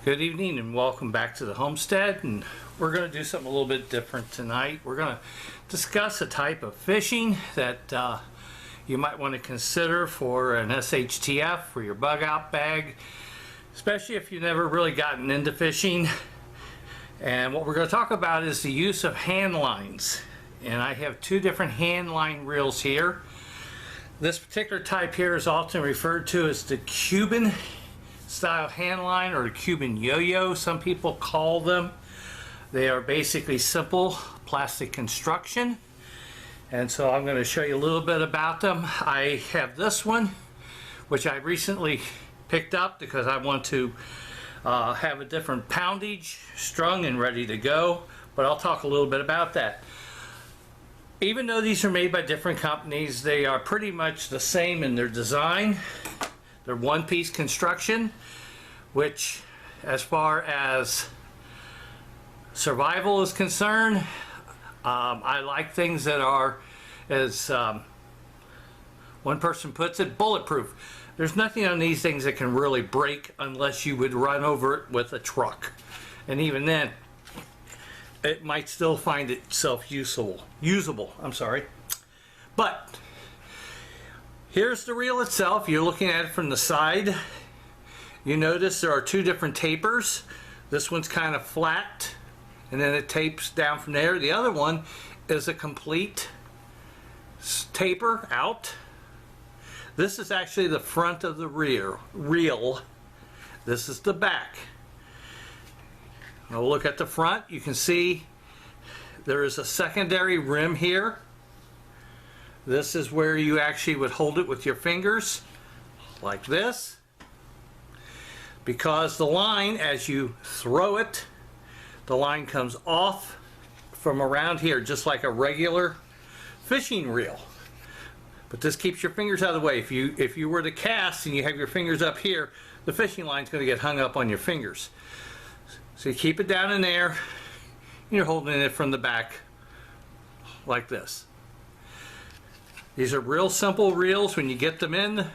Good evening and welcome back to the homestead, and we're going to do something a little bit different tonight. We're going to discuss a type of fishing that you might want to consider for an SHTF, for your bug out bag, especially if you've never really gotten into fishing. And what we're going to talk about is the use of hand lines. And I have two different hand line reels here. This particular type here is often referred to as the Cuban style hand line, or Cuban yo-yo, some people call them. They are basically simple plastic construction, and so I'm going to show you a little bit about them. I have this one, which I recently picked up because I want to have a different poundage, strung and ready to go, but I'll talk a little bit about that. Even though these are made by different companies, they are pretty much the same in their design. They're one-piece construction, which, as far as survival is concerned, I like things that are, as one person puts it, bulletproof. There's nothing on these things that can really break unless you would run over it with a truck. And even then, it might still find itself usable. I'm sorry. But here's the reel itself. You're looking at it from the side. You notice there are two different tapers. This one's kind of flat, and then it tapes down from there. The other one is a complete taper out. This is actually the front of the reel. This is the back. Now we'll look at the front. You can see there is a secondary rim here. This is where you actually would hold it with your fingers, like this. Because the line, as you throw it, the line comes off from around here, just like a regular fishing reel. But this keeps your fingers out of the way. If you were to cast and you have your fingers up here, the fishing line's going to get hung up on your fingers. So you keep it down in there, and you're holding it from the back like this. These are real simple reels when you get them in.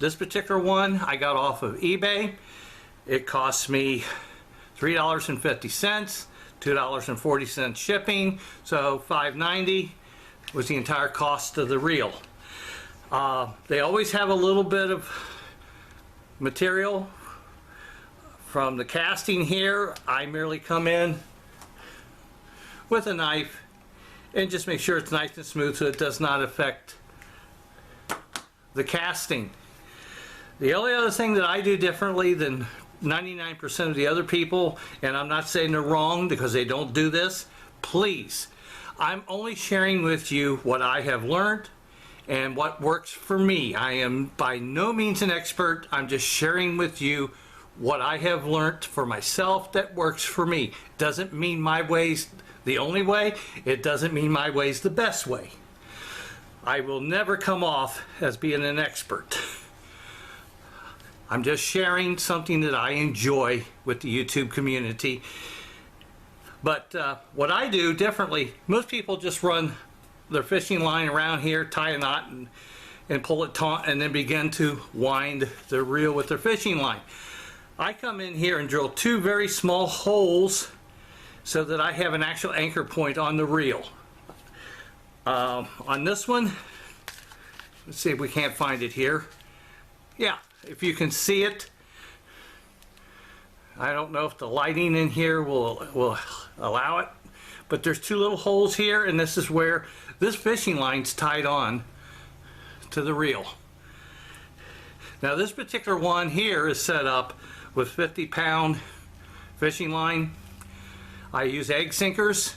This particular one I got off of eBay. It cost me $3.50, $2.40 shipping, so $5.90 was the entire cost of the reel. They always have a little bit of material from the casting here. I merely come in with a knife and just make sure it's nice and smooth so it does not affect the casting. The only other thing that I do differently than 99% of the other people, and I'm not saying they're wrong because they don't do this, please, I'm only sharing with you what I have learned and what works for me. I am by no means an expert. I'm just sharing with you what I have learned for myself that works for me. Doesn't mean my way's the only way. It doesn't mean my way's the best way. I will never come off as being an expert. I'm just sharing something that I enjoy with the YouTube community. But what I do differently, most people just run their fishing line around here, tie a knot, and pull it taut, and then begin to wind the reel with their fishing line. I come in here and drill two very small holes so that I have an actual anchor point on the reel. On this one, let's see if we can't find it here. Yeah, if you can see it. I don't know if the lighting in here will allow it, but there's two little holes here, and this is where this fishing line's tied on to the reel. Now this particular one here is set up with 50-pound fishing line. I use egg sinkers,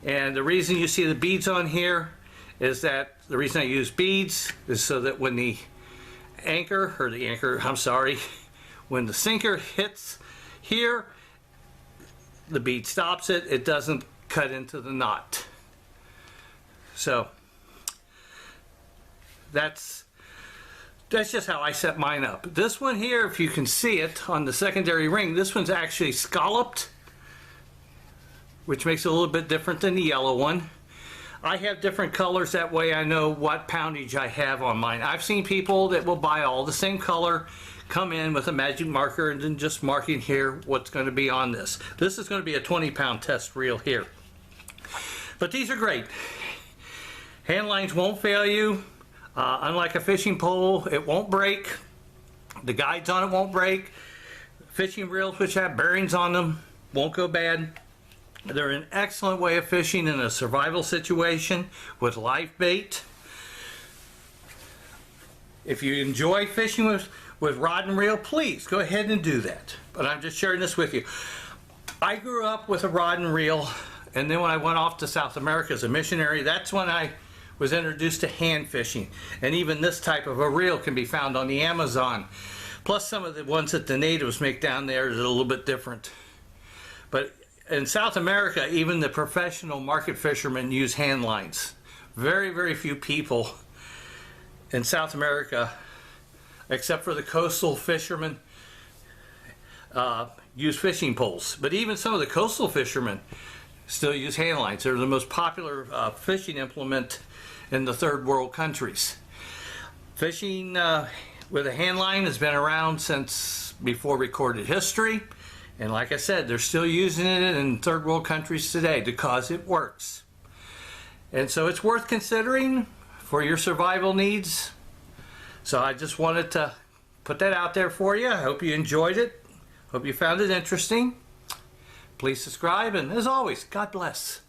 and the reason you see the beads on here is that the reason I use beads is so that when the when the sinker hits here, the bead stops it. It doesn't cut into the knot. So that's just how I set mine up. This one here, if you can see it on the secondary ring, this one's actually scalloped, which makes it a little bit different than the yellow one. I have different colors, that way I know what poundage I have on mine. I've seen people that will buy all the same color, come in with a magic marker and then just marking here what's going to be on this. This is going to be a 20-pound test reel here. But these are great. Hand lines won't fail you. Unlike a fishing pole, it won't break. The guides on it won't break. Fishing reels which have bearings on them won't go bad. They're an excellent way of fishing in a survival situation with live bait. If you enjoy fishing with rod and reel, please go ahead and do that. But I'm just sharing this with you. I grew up with a rod and reel, and then when I went off to South America as a missionary, that's when I was introduced to hand fishing. And even this type of a reel can be found on the Amazon. Plus some of the ones that the natives make down there is a little bit different. But in South America, even the professional market fishermen use hand lines. Very, very few people in South America, except for the coastal fishermen, use fishing poles. But even some of the coastal fishermen still use hand lines. They're the most popular fishing implement in the third world countries. Fishing with a hand line has been around since before recorded history. And like I said, they're still using it in third world countries today because it works. And so it's worth considering for your survival needs. So I just wanted to put that out there for you. I hope you enjoyed it. Hope you found it interesting. Please subscribe, and as always, God bless.